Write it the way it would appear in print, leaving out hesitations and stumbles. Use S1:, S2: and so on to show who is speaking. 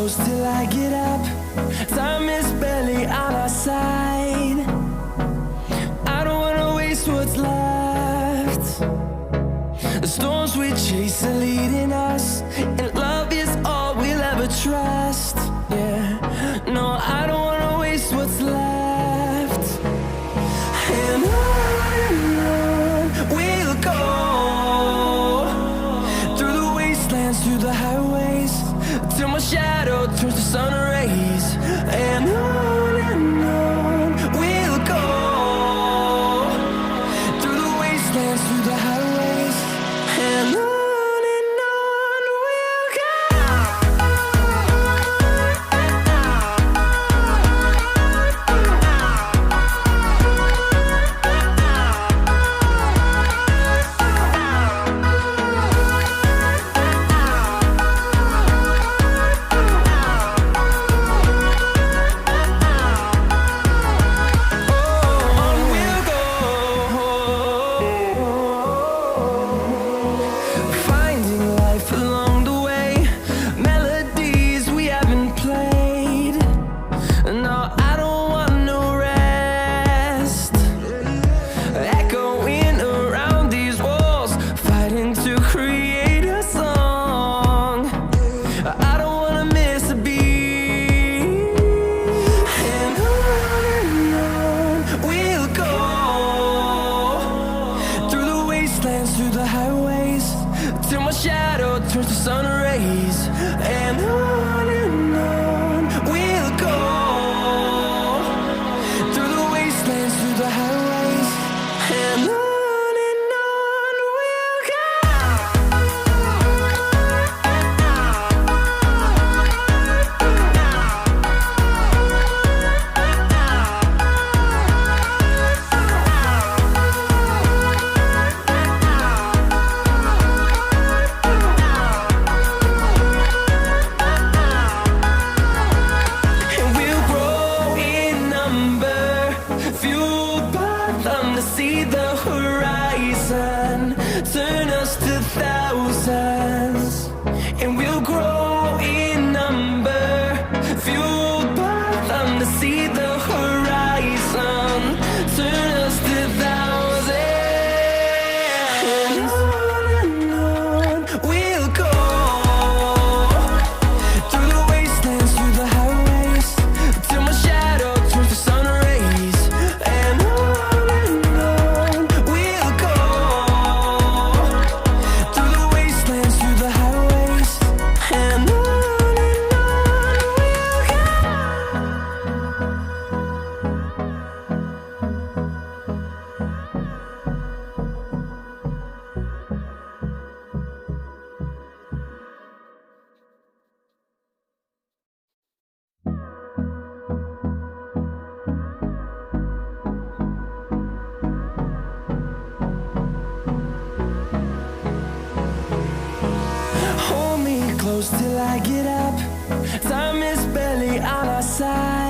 S1: close till I get up. Time is barely on our side. I don't wanna waste what's left. The storms we chase are leading us, and love is all we'll ever trust. Yeah, no, I don't wanna waste what's left. And on we'll go, through the wastelands, through the highways, till my shadow turns to sun rays. And on we'll go, through the wastelands, through the highways, and on we'll go. Through the highways, till my shadow turns to sun rays. And on we'll go, through the wastelands, through the highways, and on we'll go. See the horizon turn us to thousands, and we'll grow in number, fueled by them to see the horizon turn us to thousands. And on we'll go, through the wastelands, through the highways, till my shadow turns to sun rays. And till I get up. Time is barely on our side.